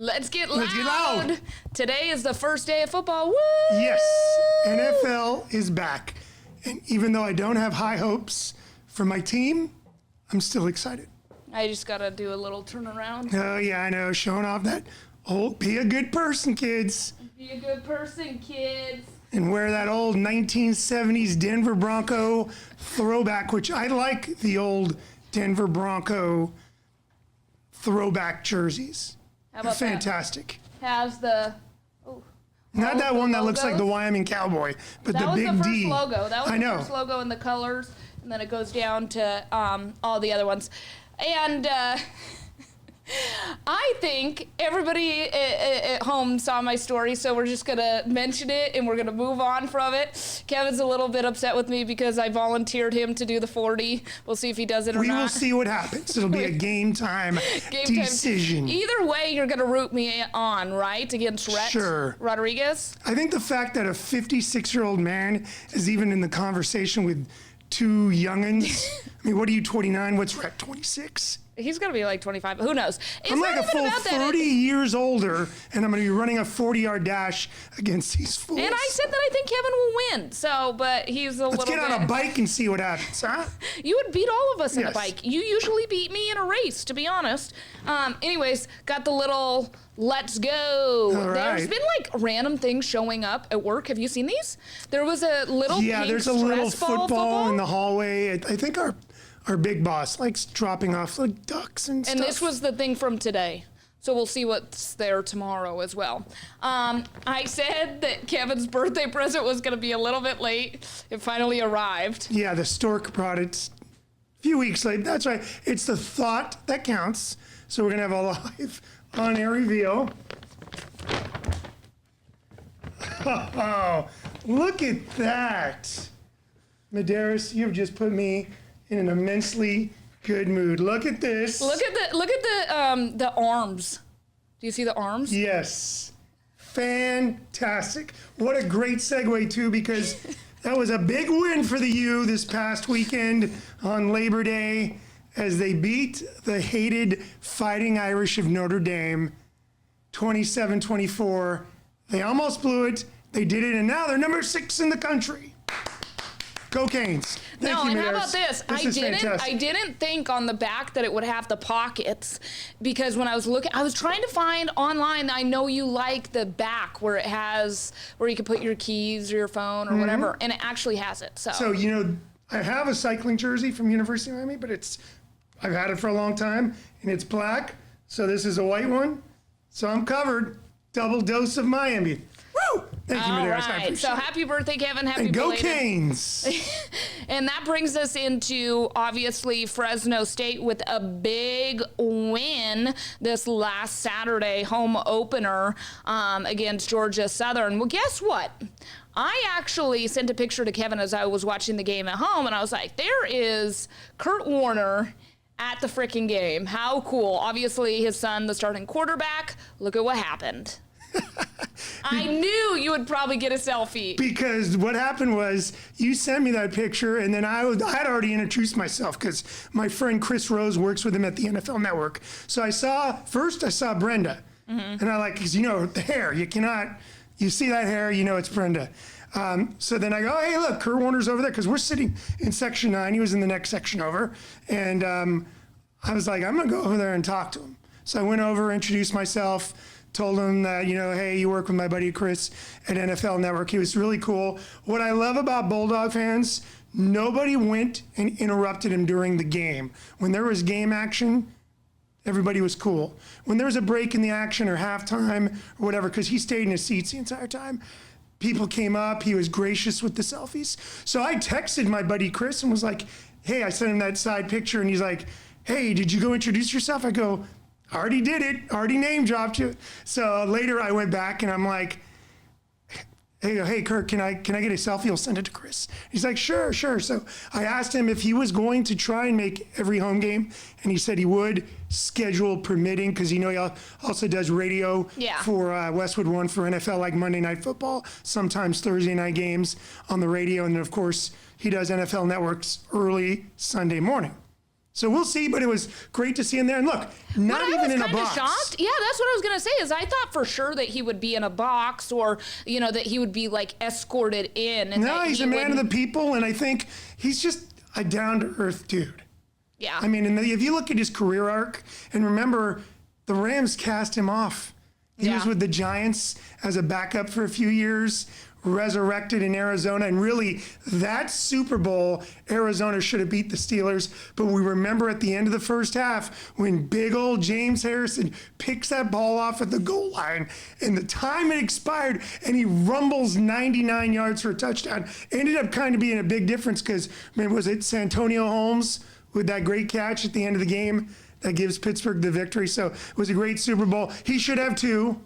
Let's get loud. Let's get loud. Today is the first day of football. Woo! Yes, NFL is back. And even though I don't have high hopes for my team, I'm still excited. I just got to do a little turnaround. Oh, yeah, I know. Showing off that old, be a good person, kids. Be a good person, kids. And wear that old 1970s Denver Bronco throwback, which I like the old Denver Bronco throwback jerseys. How about They're fantastic. that? Has the... Not that one that looks like the logos? Wyoming Cowboy, but That the was big the first D. logo. That was I the know. first logo in the colors, and then it goes down to all the other ones. And I think everybody at home saw my story, so we're just going to mention it, and we're going to move on from it. Kevin's a little bit upset with me because I volunteered him to do the 40. We'll see if he does it or We not. will see what happens. It'll be a game time decision. Either way, you're going to root me on, right, against Rhett Sure. Rodriguez? I think the fact that a 56-year-old man is even in the conversation with two youngins. I mean, what are you, 29? What's Rhett, 26? He's going to be like 25. Who knows? It's I'm not like a even full about that. 30 years older, and I'm going to be running a 40-yard dash against these fools. And I said that I think Kevin will win. So, but he's a Let's little get bit. on a bike and see what happens, huh? You would beat all of us in a Yes. bike. You usually beat me in a race, to be honest. Anyways, got the little let's go. All right. There's been like random things showing up at work. Have you seen these? There was a little Yeah, pink there's a little stress ball football in the hallway. I think our big boss likes dropping off like ducks and stuff. And this was the thing from today. So we'll see what's there tomorrow as well. I said that Kevin's birthday present was going to be a little bit late. It finally arrived. Yeah, the stork brought it a few weeks late. That's right. It's the thought that counts. So we're going to have a live on-air reveal. Oh, look at that. Medeiros, you've just put me in an immensely good mood. Look at this. Look at the arms. Do you see the arms? Yes. Fantastic. What a great segue, too, because that was a big win for the U this past weekend on Labor Day as they beat the hated Fighting Irish of Notre Dame 27-24. They almost blew it. They did it, and now they're number 6 in the country. Go Canes. Thank No, you, and how Medeiros. about this? Is fantastic. I didn't think on the back that it would have the pockets because when I was looking, I was trying to find online. I know you like the back where it has where you can put your keys or your phone or whatever, and it actually has it. So, you know, I have a cycling jersey from University of Miami, but I've had it for a long time, and it's black. So this is a white one. So I'm covered. Double dose of Miami. Woo! Thank you, all Medeiros. I right. appreciate So it. happy birthday, Kevin. Happy And go belated. Canes! And that brings us into, obviously, Fresno State with a big win this last Saturday, home opener against Georgia Southern. Well, guess what? I actually sent a picture to Kevin as I was watching the game at home, and I was like, there is Kurt Warner at the freaking game. How cool. Obviously, his son, the starting quarterback. Look at what happened. I knew you would probably get a selfie. Because what happened was you sent me that picture, and then I had already introduced myself because my friend Chris Rose works with him at the NFL Network. So I saw Brenda, and I because you know the hair. You see that hair, you know it's Brenda. So then I go, hey, look, Kurt Warner's over there because we're sitting in section 9. He was in the next section over, and I was like, I'm gonna go over there and talk to him. So I went over, introduced myself. Told him that, hey, you work with my buddy Chris at NFL Network. He was really cool. What I love about Bulldog fans, nobody went and interrupted him during the game. When there was game action, everybody was cool. When there was a break in the action or halftime or whatever, because he stayed in his seats the entire time, people came up. He was gracious with the selfies. So I texted my buddy Chris and was like, hey, I sent him that side picture, and he's like, hey, did you go introduce yourself? I go, already did it, already name dropped you. So later I went back and I'm like, hey Kurt, can I get a selfie? I'll send it to Chris. He's like, sure. So I asked him if he was going to try and make every home game, and he said he would, schedule permitting, because he also does radio for Westwood One for NFL, like Monday Night Football, sometimes Thursday night games on the radio, and then of course he does NFL Network's early Sunday morning. So we'll see, but it was great to see him there. And look, not even in a box. Shocked. Yeah, that's what I was gonna say. Is I thought for sure that he would be in a box, or that he would be like escorted in. And no, he's a man of the people, and I think he's just a down to earth dude. Yeah. I mean, if you look at his career arc, and remember, the Rams cast him off. He was with the Giants as a backup for a few years, resurrected in Arizona, and really that Super Bowl, Arizona should have beat the Steelers. But we remember at the end of the first half when big old James Harrison picks that ball off at the goal line, and the time had expired, and he rumbles 99 yards for a touchdown. Ended up kind of being a big difference because, was it Santonio Holmes with that great catch at the end of the game that gives Pittsburgh the victory? So it was a great Super Bowl. He should have too.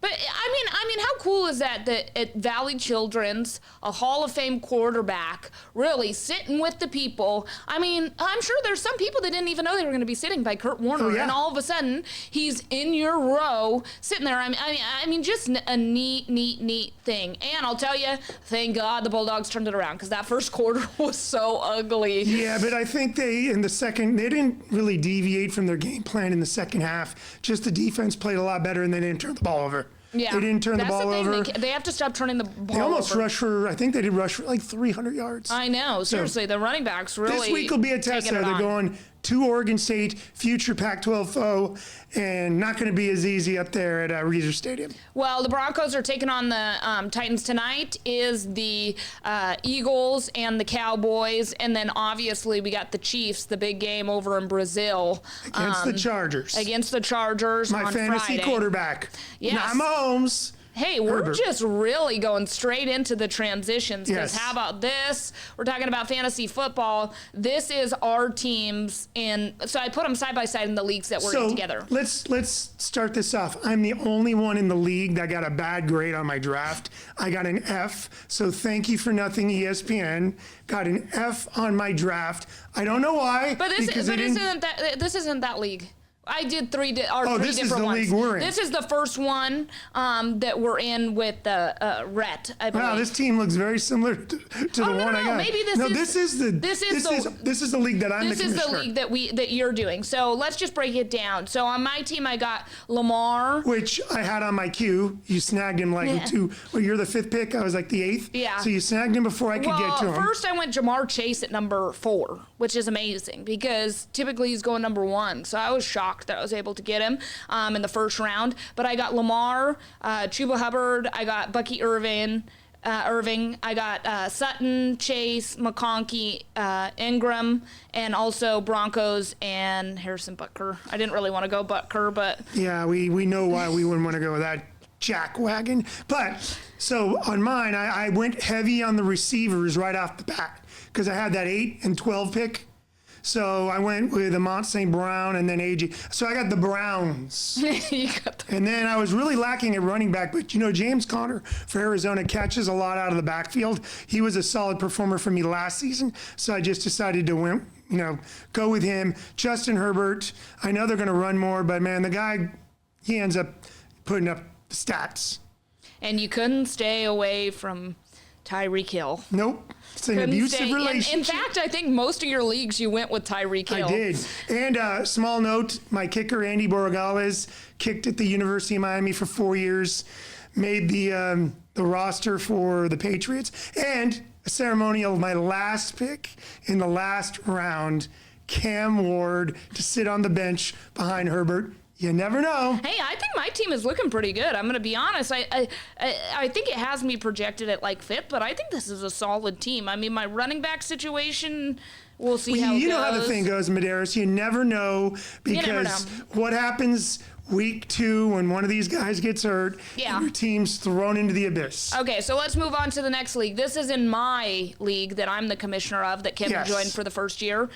But I mean, how cool is that at Valley Children's, a Hall of Fame quarterback, really sitting with the people? I mean, I'm sure there's some people that didn't even know they were going to be sitting by Kurt Warner, and all of a sudden he's in your row sitting there. I mean, just a neat thing. And I'll tell you, thank God the Bulldogs turned it around, because that first quarter was so ugly. Yeah, but I think they didn't really deviate from their game plan in the second half. Just the defense played a lot better, and they didn't turn the ball over. Yeah, they didn't turn the ball over. They have to stop turning the ball over. They almost rushed for, I think they did rush for like 300 yards. I know, seriously, the running backs really. This week will be a test. They're going to Oregon State, future Pac-12 foe, and not going to be as easy up there at Reser Stadium. Well, the Broncos are taking on the Titans tonight. Is the Eagles and the Cowboys, and then obviously we got the Chiefs, the big game over in Brazil against the Chargers. Against the Chargers, my on fantasy Friday. Quarterback. Yes. Not Mahomes. Hey, we're Herbert. just really going straight into the transitions, because Yes. how about this? We're talking about fantasy football. This is our teams, and so I put them side by side in the leagues that we're in together. Let's start this off. I'm the only one in the league that got a bad grade on my draft. I got an F, so thank you for nothing, ESPN. Got an F on my draft. I don't know why. But this isn't that league. I did three this different is the ones. league we're in. This is the first one that we're in with Rhett, I believe. Wow, this team looks very similar to the one I got. Maybe this is the league that I'm the commissioner. This is the league that you're doing. So let's just break it down. So on my team, I got Lamar, which I had on my queue. You snagged him you're the fifth pick. I was like the eighth. Yeah. So you snagged him before I could get to him. First I went Jamar Chase at number 4, which is amazing because typically he's going number 1. So I was shocked that I was able to get him in the first round. But I got Lamar, Chuba Hubbard, I got Bucky Irving, I got Sutton, Chase, McConkey, Ingram, and also Broncos and Harrison Butker. I didn't really want to go Butker, but yeah, we know why we wouldn't want to go with that jack wagon. But so on mine, I went heavy on the receivers right off the bat because I had that 8 and 12 pick. So I went with Amont St. Brown and then AJ. So I got the Browns. And then I was really lacking at running back, but James Conner for Arizona catches a lot out of the backfield. He was a solid performer for me last season. So I just decided to go with him. Justin Herbert, I know they're going to run more, but man, the guy, he ends up putting up the stats. And you couldn't stay away from Tyreek Hill. Nope. It's an abusive relationship. In fact, I think most of your leagues you went with Tyreek Hill. I did. And small note, my kicker, Andy Borregales, kicked at the University of Miami for 4 years, made the roster for the Patriots, and a ceremonial, my last pick in the last round, Cam Ward to sit on the bench behind Herbert. You never know. Hey, I think my team is looking pretty good. I'm going to be honest. I think it has me projected at like 5th, but I think this is a solid team. I mean, my running back situation, we'll see how it goes. You know how the thing goes, Medeiros. You never know because what happens week 2 when one of these guys gets hurt and your team's thrown into the abyss. Okay, so let's move on to the next league. This is in my league that I'm the commissioner of that Kevin joined for the first year.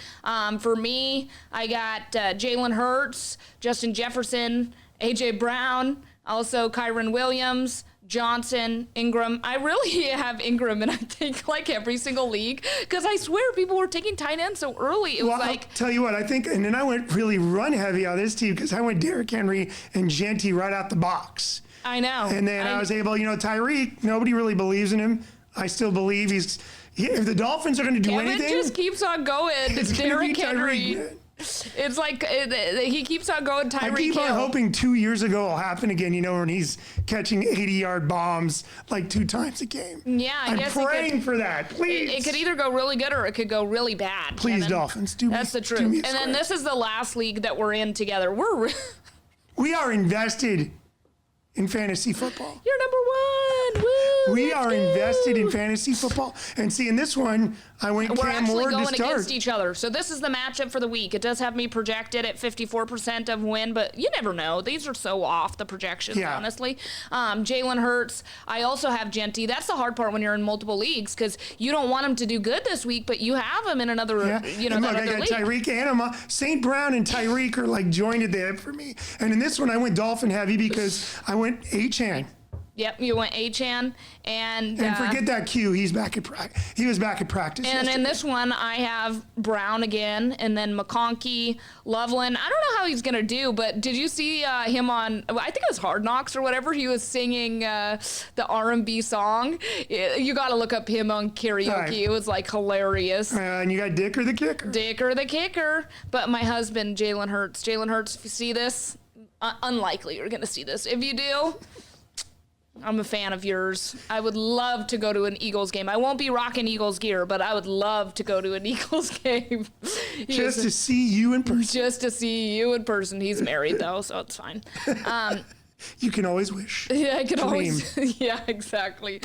For me, I got Jalen Hurts, Justin Jefferson, A.J. Brown, also Kyron Williams, Johnson, Ingram. I really have Ingram in, I think, like every single league because I swear people were taking tight end so early. It was I'll tell you what, I think, and then I went really run heavy on this team because I went Derrick Henry and Genty right out the box. I know. And then I was able, Tyreek, nobody really believes in him. I still believe if the Dolphins are going to do anything. Kevin just keeps on going. It's Derrick Henry. It's like he keeps on going Tyreek I keep on Hill. hoping 2 years ago will happen again, when he's catching 80-yard bombs like 2 times a game. Yeah, I guess I'm praying for that. Please. It could either go really good or it could go really bad. Please, Kevin. Dolphins, That's the truth. And then this is the last league that we're in together. We are invested in fantasy football. You're number 1. Woo, We let's are go. invested in fantasy football. And see, in this one, I went We're Cam actually Ward to going start. against each other. So this is the matchup for the week. It does have me projected at 54% of win, but you never know. These are so off, the projections, Yeah. honestly. Jalen Hurts. I also have Genty. That's the hard part when you're in multiple leagues because you don't want him to do good this week, but you have him in another, Yeah. you know, And that look, I other got league. Tyreek and St. Brown and Tyreek are like joined at the hip for me. And in this one, I went Dolphin heavy because I went Achane. Yep, you went Achane and Forget that Q. He's back at practice. He was back at practice. and in yesterday. this one, I have Brown again, and then McConkey, Loveland. I don't know how he's gonna do, but did you see him on? I think it was Hard Knocks or whatever. He was singing the R&B song. You got to look up him on karaoke. Right. It was like hilarious. And you got Dicker the kicker. Dicker the kicker. But my husband, Jalen Hurts. Jalen Hurts, if you see this, unlikely you're gonna see this. If you do, I'm a fan of yours. I would love to go to an Eagles game. I won't be rocking Eagles gear, but I would love to go to an Eagles game. Just to see you in person. Just to see you in person. He's married though, so it's fine. You can always wish. Yeah, I could always. Yeah, exactly.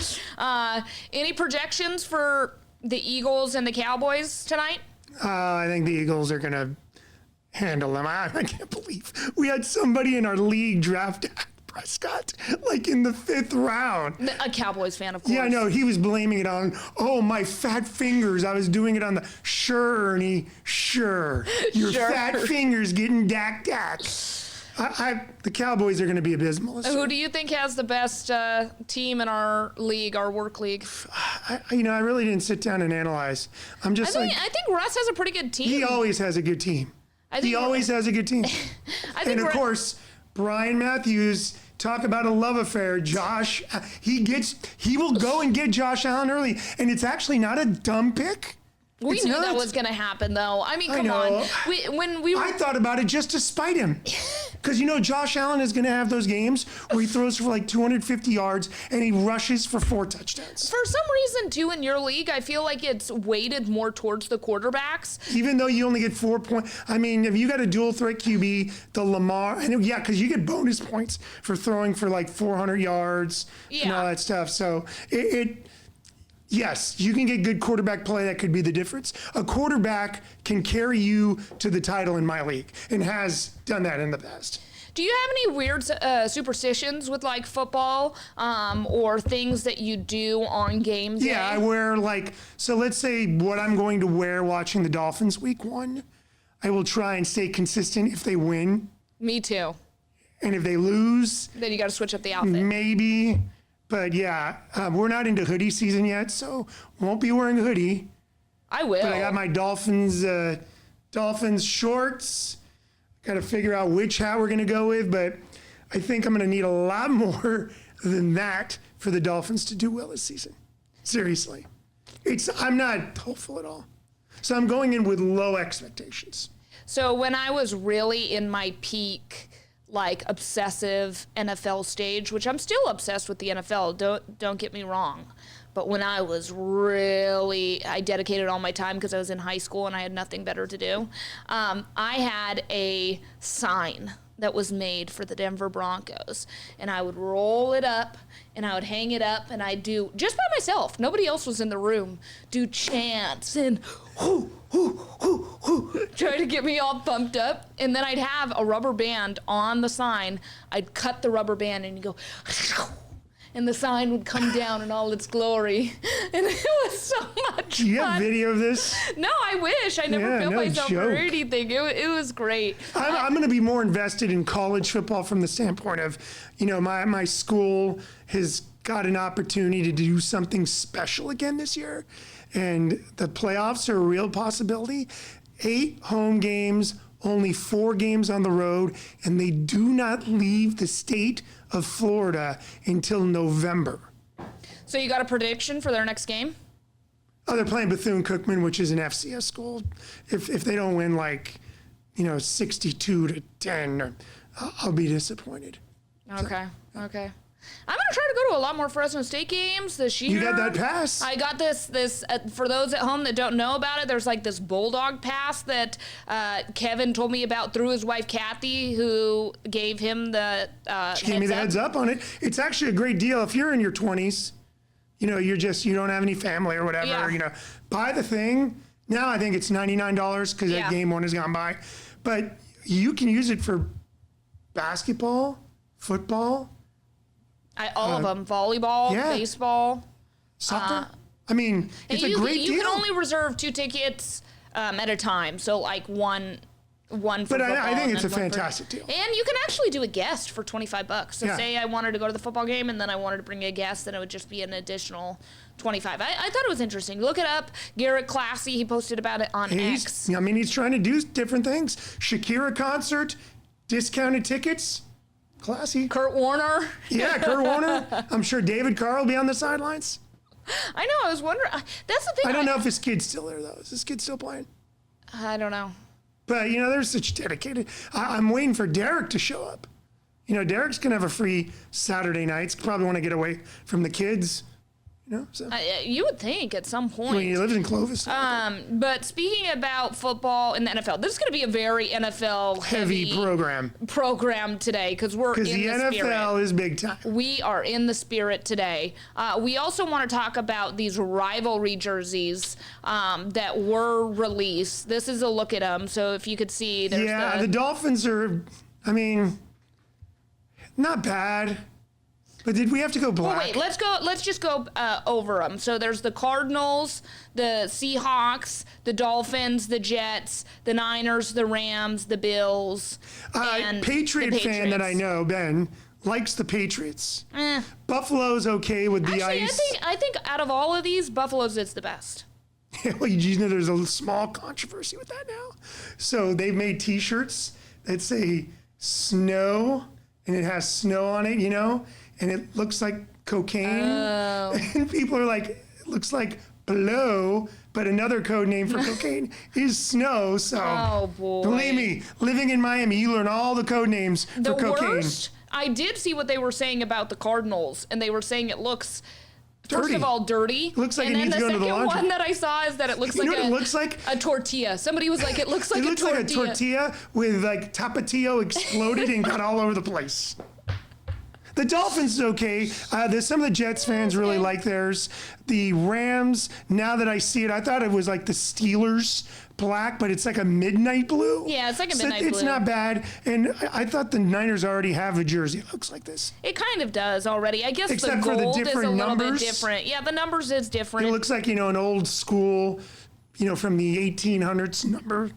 Any projections for the Eagles and the Cowboys tonight? I think the Eagles are going to handle them. I can't believe we had somebody in our league draft Dak Prescott like in the 5th round. A Cowboys fan, of course. Yeah, I know. He was blaming it on, my fat fingers. I was doing it on the, sure, Ernie, sure. Your Sure. fat fingers getting Dak. The Cowboys are going to be abysmal this Who year. do you think has the best team in our league, our work league? I really didn't sit down and analyze. I'm just I think Russ has a pretty good team. he always has a good team. I think He always has a good team. I think And of Ru- course, Brian Matthews, talk about a love affair. Josh, he will go and get Josh Allen early. And it's actually not a dumb pick. we It's knew not. that was going to happen, though. I mean, I come on. know. When we were I thought about it just to spite him. Because, Josh Allen is going to have those games where he throws for like 250 yards and he rushes for 4 touchdowns. for some reason, too, in your league, I feel like it's weighted more towards the quarterbacks. Even though you only get 4 points. I mean, if you got a dual threat QB, the Lamar, and yeah, because you get bonus points for throwing for like 400 yards and Yeah. all that stuff. So yes, you can get good quarterback play. That could be the difference. A quarterback can carry you to the title in my league and has done that in the past. Do you have any weird superstitions with like football or things that you do on game day? Yeah, I wear so let's say what I'm going to wear watching the Dolphins week 1. I will try and stay consistent if they win. Me too. And if they lose, Then you got to switch up the outfit. maybe. But yeah, we're not into hoodie season yet, so won't be wearing a hoodie. I will. But I got my Dolphins shorts. Got to figure out which hat we're going to go with, but I think I'm going to need a lot more than that for the Dolphins to do well this season. Seriously. I'm not hopeful at all. So I'm going in with low expectations. So when I was really in my peak, like obsessive NFL stage, which I'm still obsessed with the NFL, don't get me wrong. But when I was I dedicated all my time because I was in high school and I had nothing better to do. I had a sign that was made for the Denver Broncos, and I would roll it up and I would hang it up and I'd do, just by myself, nobody else was in the room, do chants and try to get me all pumped up. And then I'd have a rubber band on the sign. I'd cut the rubber band and you go, and the sign would come down in all its glory. And it was so much Do you have fun. video of this? No, I wish. I never Yeah, filmed no myself joke. or anything. It was great. I'm going to be more invested in college football from the standpoint of, my school has got an opportunity to do something special again this year. And the playoffs are a real possibility. 8 home games, only 4 games on the road, and they do not leave the state of Florida until November. So you got a prediction for their next game? Oh, they're playing Bethune-Cookman, which is an FCS school. If they don't win, 62-10, or I'll be disappointed. Okay. Okay. I'm gonna try to go to a lot more Fresno State games this year. You got that pass? I got this. For those at home that don't know about it, there's like this Bulldog pass that Kevin told me about through his wife Kathy, who gave him the. She gave me the heads up on it. It's actually a great deal if you're in your 20s. You don't have any family or whatever. Yeah. Buy the thing. Now I think it's $99 because that game one has gone by, but you can use it for basketball, football. All of them: volleyball, baseball, soccer. I mean, it's a great deal. You can only reserve 2 tickets at a time, so like one for But football. I think and it's a then one fantastic deal. And you can actually do a guest for $25. So Yeah. say I wanted to go to the football game and then I wanted to bring a guest, then it would just be an additional $25. I thought it was interesting. Look it up. Garrett Classy, he posted about it on X. He's trying to do different things. Shakira concert, discounted tickets. Classy. Kurt Warner. Yeah, Kurt Warner. I'm sure David Carr will be on the sidelines. I know. I was wondering. That's the thing. I don't know if his kid's still there, though. Is this kid still playing? I don't know. But, they're such dedicated. I'm waiting for Derek to show up. Derek's going to have a free Saturday nights. Probably want to get away from the kids. So. You would think at some point. I mean, he lives in Clovis. But speaking about football in the NFL, this is going to be a very NFL heavy program today because we're in the NFL spirit. Is big time. We are in the spirit today. We also want to talk about these rivalry jerseys that were released. This is a look at them. So if you could see, there's the Dolphins are, not bad. But did we have to go black? Well, wait, let's just go over them. So there's the Cardinals, the Seahawks, the Dolphins, the Jets, the Niners, the Rams, the Bills, and Patriot the fan that I Patriots. know, Ben, likes the Patriots. Buffalo's okay with the Actually, ice. I think out of all of these, Buffalo's is the best. Well, there's a small controversy with that now. So they've made T-shirts that say snow, and it has snow on it, and it looks like cocaine. Oh. And people are like, it looks like blow, but another code name for cocaine is snow. So Oh, boy. believe me, living in Miami, you learn all the code names for cocaine. Worst, I did see what they were saying about the Cardinals, and they were saying it looks, first Dirty. of all, dirty. Looks like and it then needs to go into the second laundry. one that I saw is that it looks like what it looks like? a tortilla. Somebody was like, it looks like It looks tortilla. like a tortilla with like tapatio exploded and got all over the place. The Dolphins is okay. There's some of the Jets fans really like theirs. The Rams, now that I see it, I thought it was like the Steelers black, but it's like a midnight blue. Yeah, it's like a midnight It's blue. not bad. And I thought the Niners already have a jersey that looks like this. It kind of does already. I guess Except the for the gold is a different little numbers. bit different. Yeah, the numbers is different. It looks like, an old school, from the 1800s number.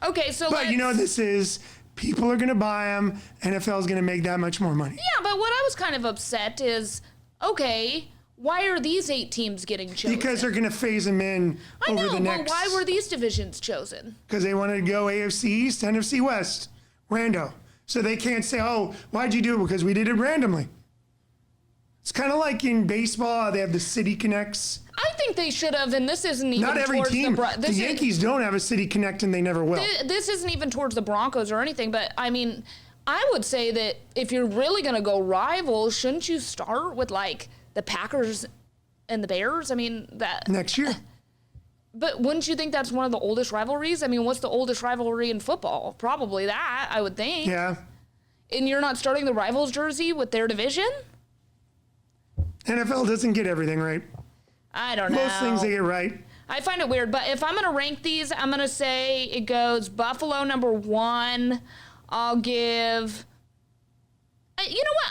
Okay, so But this is, people are going to buy them. NFL is going to make that much more money. Yeah, but what I was kind of upset is, okay, why are these 8 teams getting chosen? Because they're going to phase them in I over know, the next. but why were these divisions chosen? Because they wanted to go AFC East, NFC West, rando. So they can't say, oh, why'd you do it? Because we did it randomly. It's kind of like in baseball, they have the City Connects. I think they should have, and this isn't even Not every towards team. the The Yankees don't have a City Connect, and they never will. This isn't even towards the Broncos or anything, but I mean, I would say that if you're really going to go rivals, shouldn't you start with like the Packers and the Bears? I mean, that. Next year. But wouldn't you think that's one of the oldest rivalries? I mean, what's the oldest rivalry in football? Probably that, I would think. Yeah. And you're not starting the rivals jersey with their division? NFL doesn't get everything right. I don't know. Most things they get right. I find it weird, but if I'm going to rank these, I'm going to say it goes Buffalo number 1. I'll give. You know what?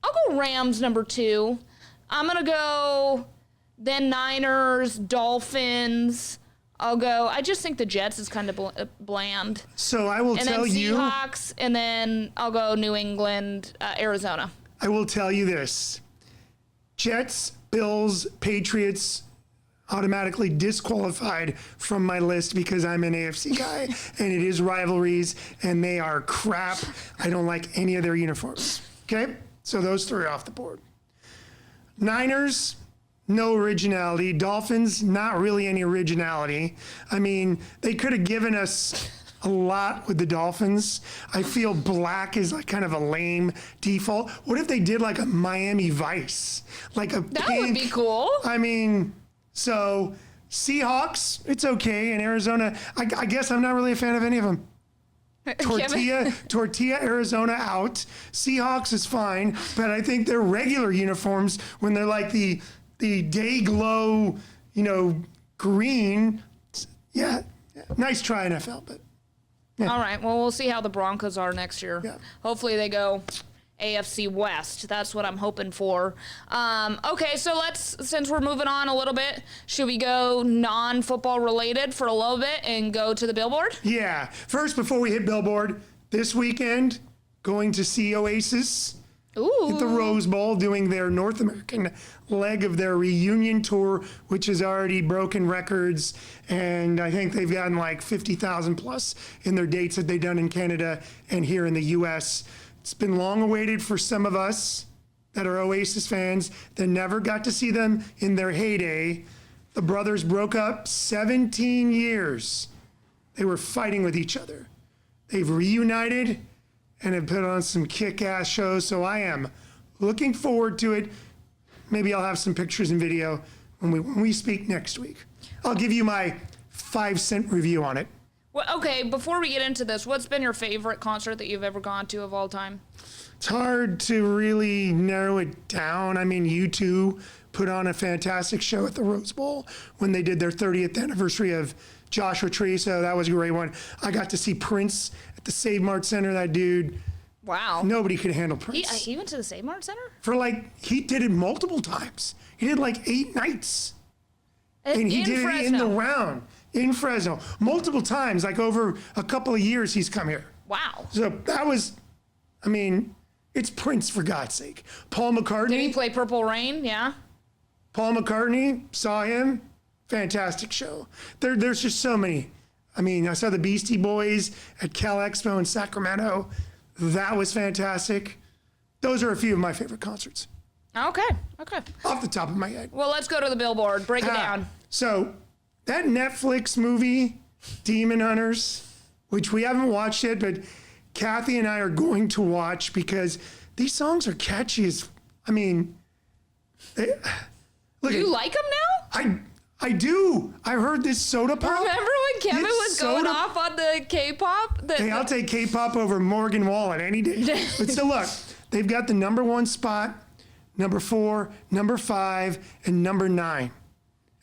I'll go Rams number 2. I'm going to go then Niners, Dolphins. I just think the Jets is kind of bland. So I will And tell then you. Seahawks, and then I'll go New England, Arizona. I will tell you this. Jets, Bills, Patriots, automatically disqualified from my list because I'm an AFC guy and it is rivalries and they are crap. I don't like any of their uniforms. Okay? So those 3 are off the board. Niners, no originality. Dolphins, not really any originality. I mean, they could have given us a lot with the Dolphins. I feel black is like kind of a lame default. What if they did like a Miami Vice? Like a That pink, would be cool. I mean, so Seahawks, it's okay. And Arizona, I guess I'm not really a fan of any of them. Tortilla, Arizona out. Seahawks is fine, but I think their regular uniforms, when they're like the day glow, green, yeah, nice try NFL, but. All right. Well, we'll see how the Broncos are next year. Yeah. Hopefully they go AFC West. That's what I'm hoping for. Okay, so since we're moving on a little bit, should we go non-football related for a little bit and go to the Billboard? Yeah. First, before we hit Billboard, this weekend, going to see Oasis Ooh. at the Rose Bowl, doing their North American leg of their reunion tour, which has already broken records. And I think they've gotten like 50,000 plus in their dates that they've done in Canada and here in the U.S. It's been long awaited for some of us that are Oasis fans that never got to see them in their heyday. The brothers broke up 17 years. They were fighting with each other. They've reunited and have put on some kick-ass shows, so I am looking forward to it. Maybe I'll have some pictures and video when we speak next week. I'll give you my 5-cent review on it. Well, okay, before we get into this, what's been your favorite concert that you've ever gone to of all time? It's hard to really narrow it down. I mean, U2 put on a fantastic show at the Rose Bowl when they did their 30th anniversary of Joshua Tree, so that was a great one. I got to see Prince at the Save Mart Center. That dude, Wow. nobody could handle Prince. He went to the Save Mart Center? He did it multiple times. He did like 8 nights. And he did it in the round in Fresno multiple times, like over a couple of years he's come here. Wow. So that was, I mean, it's Prince for God's sake. Paul McCartney. Did he play Purple Rain? Yeah. Paul McCartney, saw him, fantastic show. There's just so many. I mean, I saw the Beastie Boys at Cal Expo in Sacramento. That was fantastic. Those are a few of my favorite concerts. Okay. Off the top of my head. Well, let's go to the Billboard. Break it down. So that Netflix movie, Demon Hunters, which we haven't watched yet, but Kathy and I are going to watch because these songs are catchy as, I mean, look, You like him now? I do. I heard this Soda Pop. Remember when Kevin This was going Soda- off on the K-pop? Hey, I'll take K-pop over Morgan Wallen any day. But so look, they've got the number 1 spot, number 4, number 5, and number 9.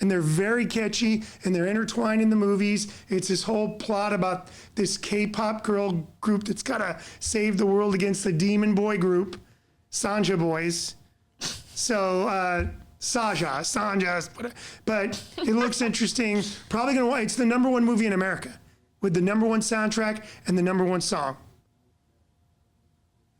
And they're very catchy, and they're intertwined in the movies. It's this whole plot about this K-pop girl group that's got to save the world against the demon boy group, Sanja Boys. So, Sanja, but it looks interesting. Probably gonna watch. It's the number 1 movie in America with the number 1 soundtrack and the number 1 song.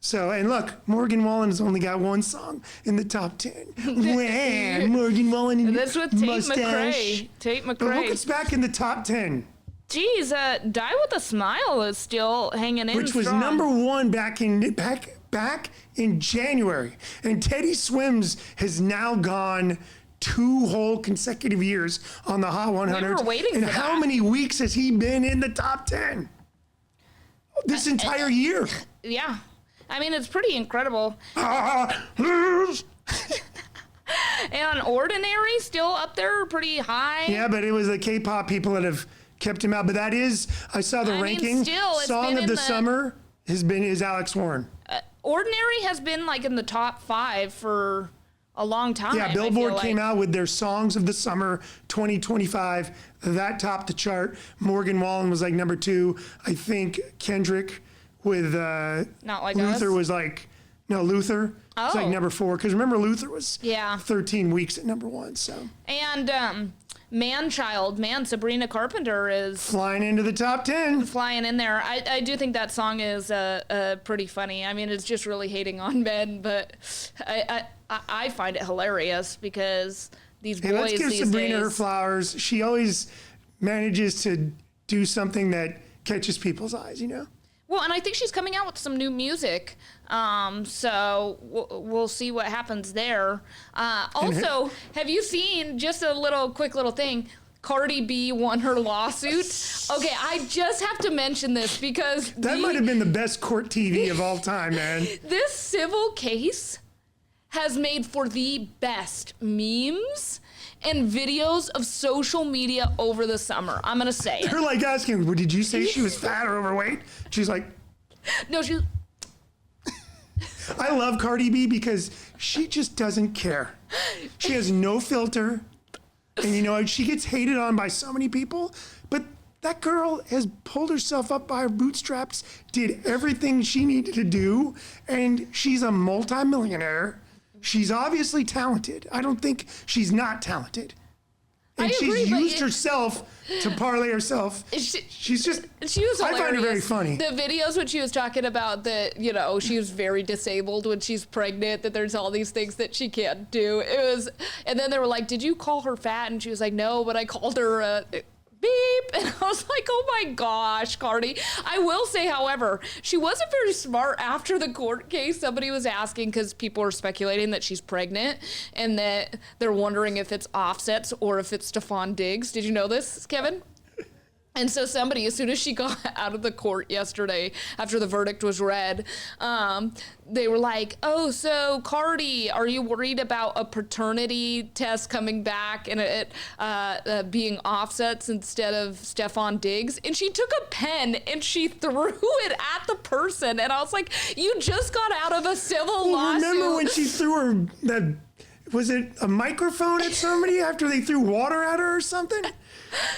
So, and look, Morgan Wallen has only got 1 song in the top 10. Wow, Morgan Wallen and That's with Tate mustache. McRae. Tate But look, McRae. it's back in the top 10, Geez, Die with a Smile is still hanging in which was strong. number 1 back in January. And Teddy Swims has now gone 2 whole consecutive years on the Hot 100. were waiting and for how that. many weeks has he been in the top 10? This entire year. Yeah. I mean, it's pretty incredible. Lose. And Ordinary still up there pretty high. Yeah, but it was the K-pop people that have kept him out. But that is, I saw the I mean, ranking. still, it's Song been of in the the- summer is Alex Warren. Ordinary has been like in the top 5 for a long time. Yeah, I Billboard feel came like. out with their Songs of the Summer 2025. That topped the chart. Morgan Wallen was like number 2. I think Kendrick with Not Like Luther Us? was like, no, Luther was like Oh. number 4. Because remember, Luther was Yeah. 13 weeks at number 1. So And Sabrina Carpenter is flying into the top 10. flying in there. I do think that song is pretty funny. I mean, it's just really hating on men, but I find it hilarious because these Hey, boys let's give these Sabrina days. her flowers. She always manages to do something that catches people's eyes, Well, and I think she's coming out with some new music. So we'll see what happens there. Also, have you seen, just a quick little thing, Cardi B won her lawsuit? Okay, I just have to mention this because that might have been the best court TV of all time, man. This civil case has made for the best memes and videos of social media over the summer. I'm gonna say it. They're like asking, well, did you say she was fat or overweight? She's like, no, she. I love Cardi B because she just doesn't care. She has no filter. And you know, she gets hated on by so many people, but that girl has pulled herself up by her bootstraps, did everything she needed to do, and she's a multimillionaire. She's obviously talented. I don't think she's not talented. And she's used herself to parlay herself. She's just, she was hilarious. I find her very funny. The videos when she was talking about that, you know, she was very disabled when she's pregnant, that there's all these things that she can't do. It was, and then they were like, did you call her fat? And she was like, no, but I called her beep. And I was like, oh my gosh, Cardi. I will say, however, she wasn't very smart after the court case. Somebody was asking, because people are speculating that she's pregnant and that they're wondering if it's Offsets or if it's Stephon Diggs. Did you know this, Kevin? And so somebody, as soon as she got out of the court yesterday, after the verdict was read, they were like, oh, so Cardi, are you worried about a paternity test coming back and it being Offsets instead of Stephon Diggs? And she took a pen and she threw it at the person. And I was like, you just got out of a civil lawsuit. Remember when she threw was it a microphone at somebody after they threw water at her or something?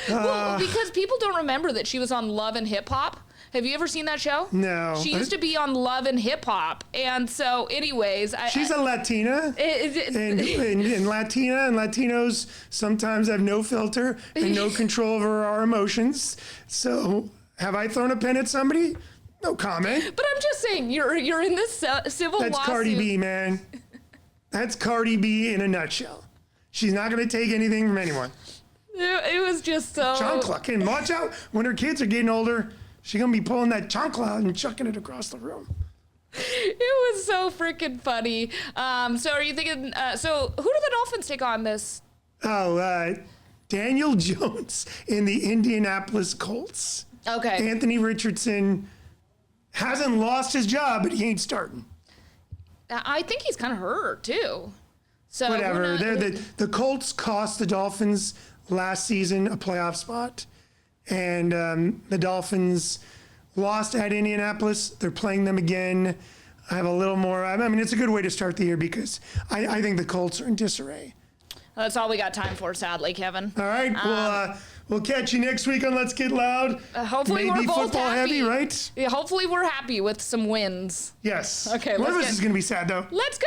Well, because people don't remember that she was on Love and Hip Hop. Have you ever seen that show? No. She used to be on Love and Hip Hop. And so, anyways. She's a Latina. And Latina and Latinos sometimes have no filter and no control over our emotions. So, have I thrown a pen at somebody? No comment. But I'm just saying, you're in this civil lawsuit. That's Cardi B, man. That's Cardi B in a nutshell. She's not going to take anything from anyone. It was just so... Chancla. And watch out. When her kids are getting older, she's going to be pulling that chancla out and chucking it across the room. It was so freaking funny. So are you thinking... so who do the Dolphins take on this? Daniel Jones in the Indianapolis Colts. Okay. Anthony Richardson hasn't lost his job, but he ain't starting. I think he's kind of hurt, too. So whatever. The Colts cost the Dolphins last season a playoff spot, and the Dolphins lost at Indianapolis. They're playing them again. I have a little more. I mean, it's a good way to start the year because I think the Colts are in disarray. That's all we got time for, sadly, Kevin. All right. We'll catch you next week on Let's Get Loud. Hopefully Maybe we're both football happy. Heavy, right? Yeah, hopefully we're happy with some wins. Yes. Okay. One of us is going to be sad, though. Let's go.